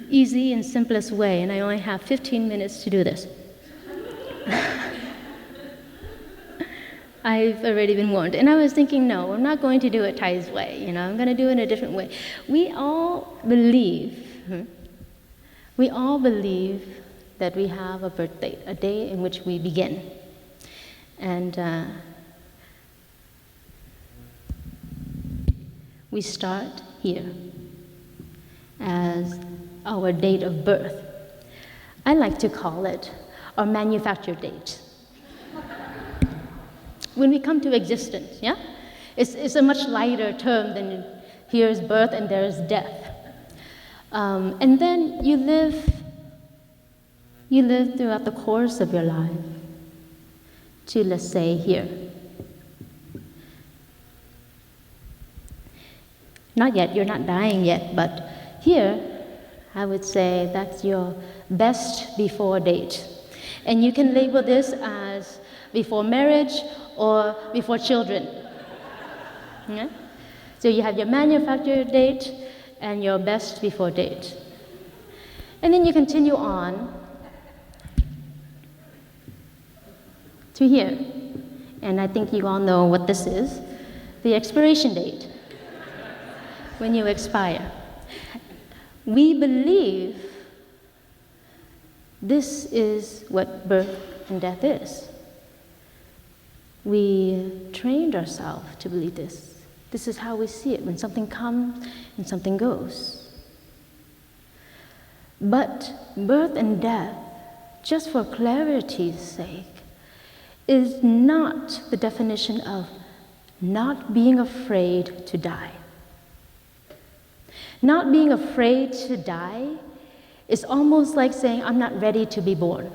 easy and simplest way. And I only have 15 minutes to do this. I've already been warned. And I was thinking, no, I'm not going to do it Thay's way. I'm going to do it in a different way. We all believe that we have a birth date, a day in which we begin. And we start here as our date of birth. I like to call it our manufacture date. When we come to existence, yeah? It's a much lighter term than here's birth and there's death. And then you live throughout the course of your life to, let's say, here. Not yet, you're not dying yet, but here, I would say that's your best before date. And you can label this as before marriage or before children. Yeah? So you have your manufacture date, and your best before date. And then you continue on to here. And I think you all know what this is, the expiration date, when you expire. We believe this is what birth and death is. We trained ourselves to believe this. This is how we see it, when something comes and something goes. But birth and death, just for clarity's sake, is not the definition of not being afraid to die. Not being afraid to die is almost like saying, I'm not ready to be born.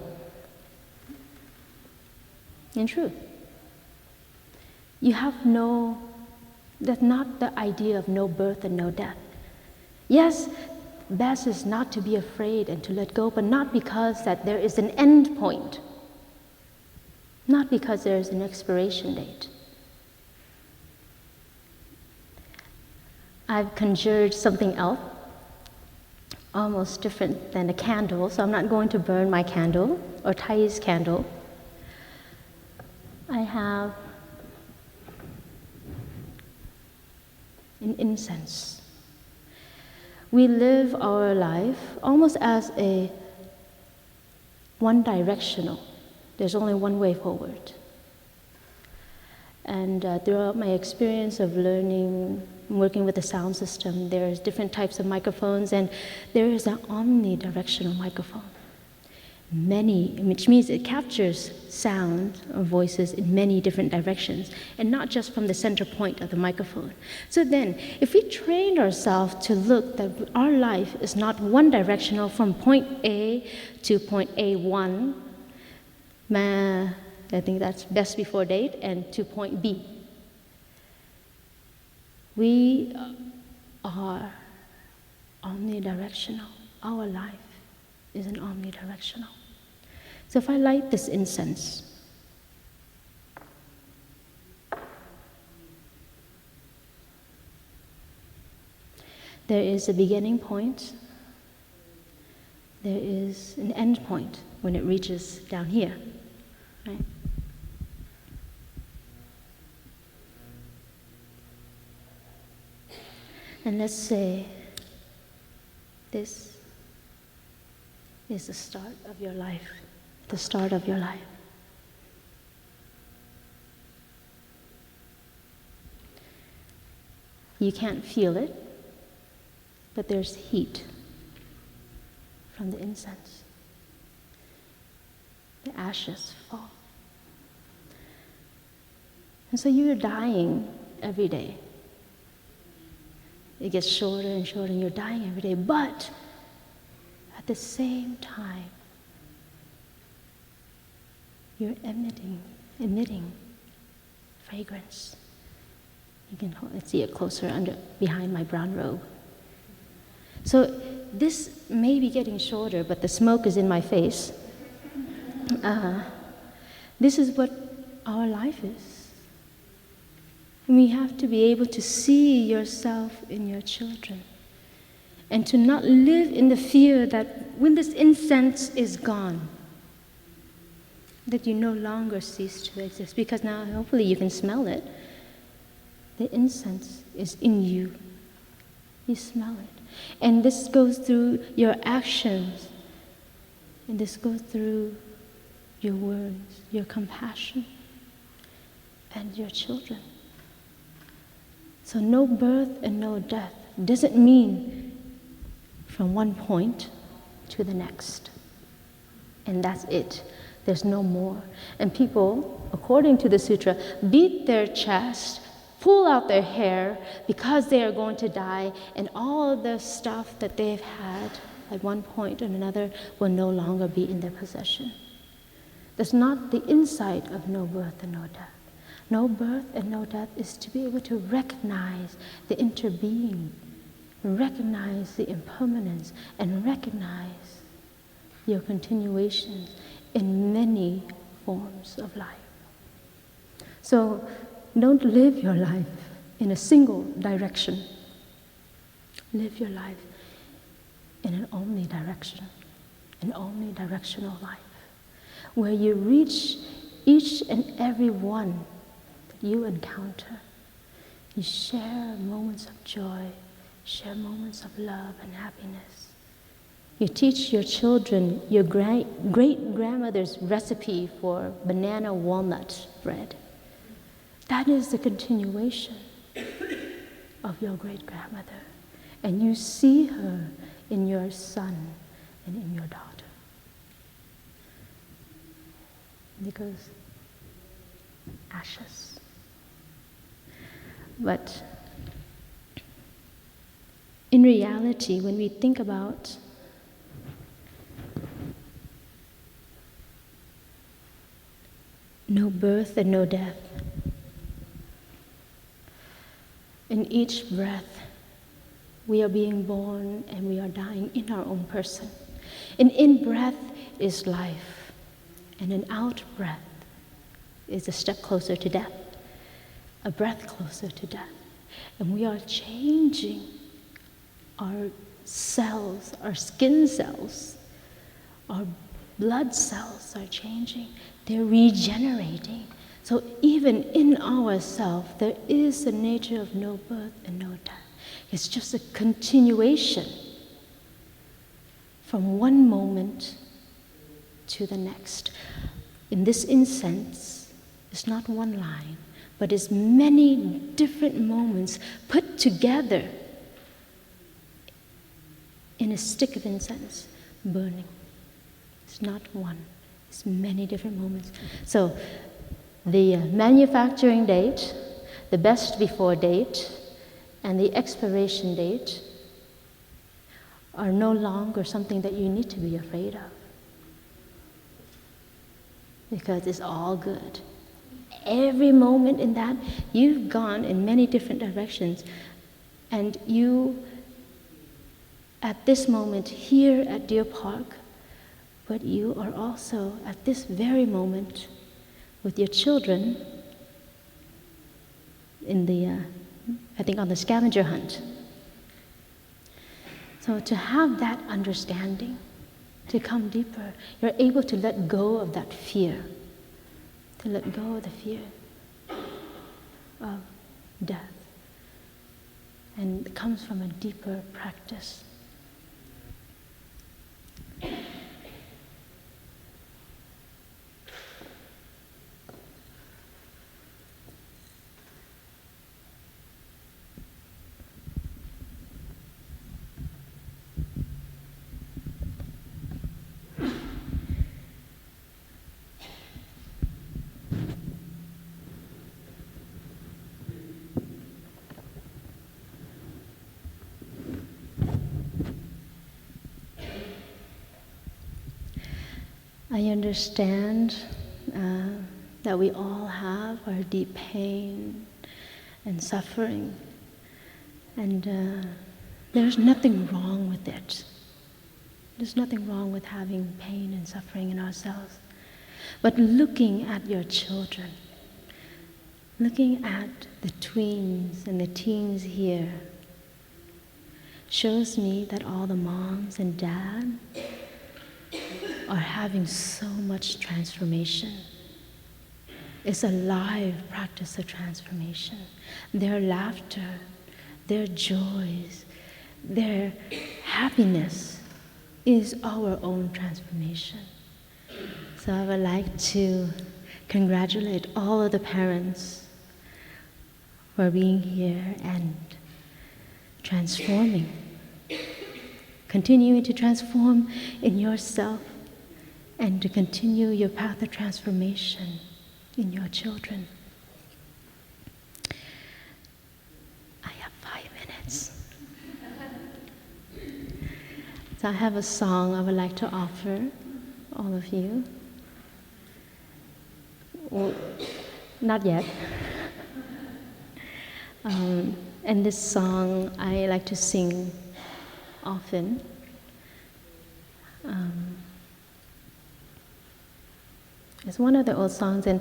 In truth, you have that's not the idea of no birth and no death. Yes, best is not to be afraid and to let go, but not because that there is an end point. Not because there is an expiration date. I've conjured something else, almost different than a candle, so I'm not going to burn my candle or Thai's candle. I have an incense. We live our life almost as a one-directional. There's only one way forward. And throughout my experience of learning, working with the sound system, there's different types of microphones, and there is an omnidirectional microphone. Which means it captures sound or voices in many different directions, and not just from the center point of the microphone. So then, if we train ourselves to look that our life is not one directional from point A to point A1, I think that's best before date, and to point B. We are omnidirectional. Our life is an omnidirectional. So if I light this incense, there is a beginning point, there is an end point when it reaches down here, right? And let's say this is the start of your life, the start of your life. You can't feel it, but there's heat from the incense. The ashes fall. And so you're dying every day. It gets shorter and shorter, and you're dying every day. But at the same time, you're emitting fragrance. You can see it closer behind my brown robe. So this may be getting shorter, but the smoke is in my face. This is what our life is. And we have to be able to see yourself in your children, and to not live in the fear that when this incense is gone, that you no longer cease to exist, because now hopefully you can smell it. The incense is in you. You smell it. And this goes through your actions, and this goes through your words, your compassion, and your children. So no birth and no death doesn't mean from one point to the next. And that's it. There's no more. And people, according to the sutra, beat their chest, pull out their hair because they are going to die, and all the stuff that they've had at one point or another will no longer be in their possession. That's not the insight of no birth and no death. No birth and no death is to be able to recognize the interbeing, recognize the impermanence, and recognize your continuation in many forms of life. So don't live your life in a single direction. live your life in an omnidirection, an omnidirectional life, where you reach each and every one that you encounter. You share moments of joy, share moments of love and happiness. You teach your children your great-grandmother's recipe for banana walnut bread. That is the continuation of your great-grandmother. And you see her in your son and in your daughter. Because ashes. But in reality, when we think about no birth and no death, in each breath, we are being born and we are dying in our own person. An in-breath is life, and an out-breath is a step closer to death, a breath closer to death. And we are changing our cells, our skin cells, our blood cells are changing. They're regenerating. So even in ourselves, there is the nature of no birth and no death. It's just a continuation from one moment to the next. In this incense, it's not one line, but it's many different moments put together in a stick of incense, burning. It's not one, it's many different moments. So the manufacturing date, the best before date, and the expiration date are no longer something that you need to be afraid of. Because it's all good. Every moment in that, you've gone in many different directions, and you, at this moment here at Deer Park, but you are also at this very moment with your children in the, I think on the scavenger hunt. So to have that understanding, to come deeper, you're able to let go of that fear, to let go of the fear of death. And it comes from a deeper practice. I understand that we all have our deep pain and suffering, and there's nothing wrong with it. There's nothing wrong with having pain and suffering in ourselves. But looking at your children, looking at the tweens and the teens here, shows me that all the moms and dads are having so much transformation. It's a live practice of transformation. Their laughter, their joys, their happiness is our own transformation. So I would like to congratulate all of the parents for being here and transforming, continuing to transform in yourself, and to continue your path of transformation in your children. I have 5 minutes. So I have a song I would like to offer all of you. Well, not yet. And this song I like to sing often. It's one of the old songs, and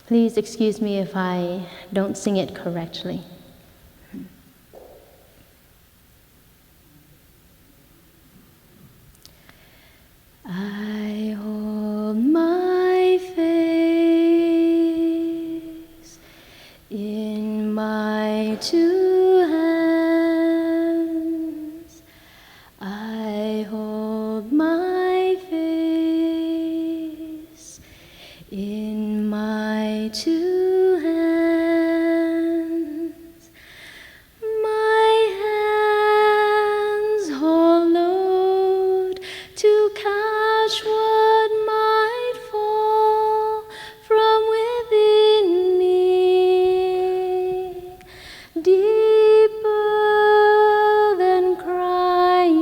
please excuse me if I don't sing it correctly. hold my face in my two hands. I hold my face in my two hands. My hands hollowed to catch what might fall from within me, deeper than crying.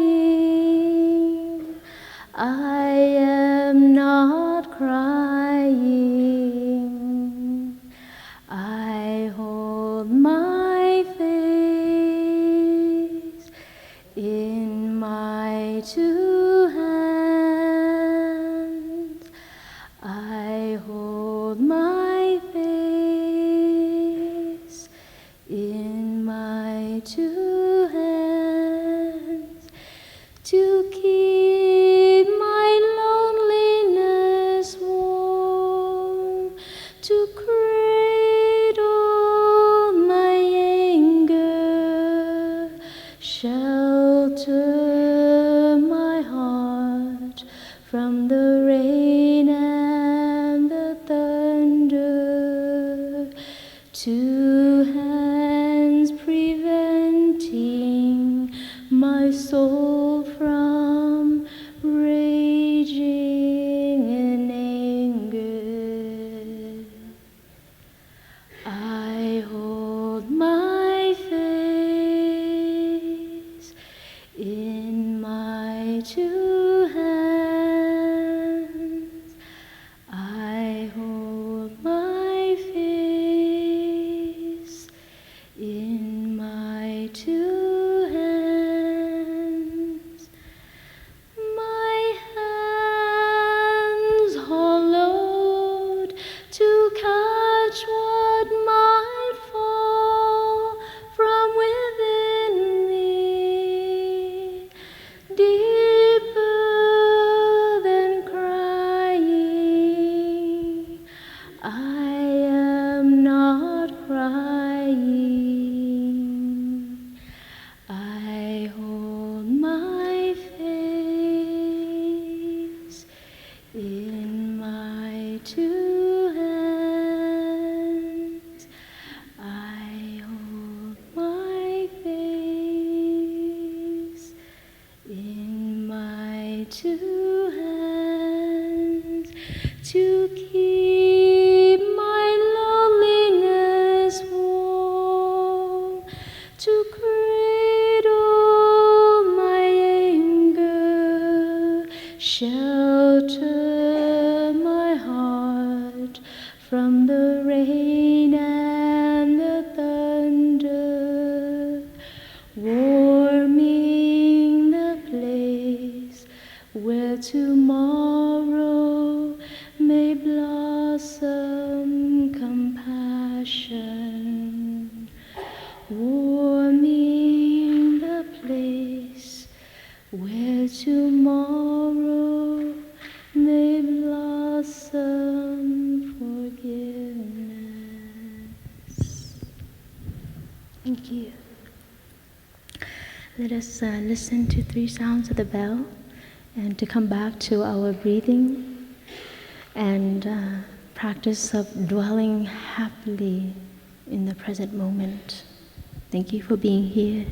I am not crying. I hold my face in my two hands. I hold my face in my two hands to keep my loneliness warm, to cradle my anger, shelter my heart from the rain and the thunder. Two hands preventing my soul from raging in anger. I hold my face in my two hands. I hold my face in my two hands. My hands hollowed to catch what might fall from within me, deeper than crying. I am not crying. I hold my face in my two hands. I hold my face in my two hands to keep my loneliness warm, to cradle my anger, shelter my heart from the rain and the thunder, warming the place where tomorrow may blossom compassion, warming the place where tomorrow may blossom forgiveness. Thank you. Let us listen to 3 sounds of the bell and to come back to our breathing and practice of dwelling happily in the present moment. Thank you for being here.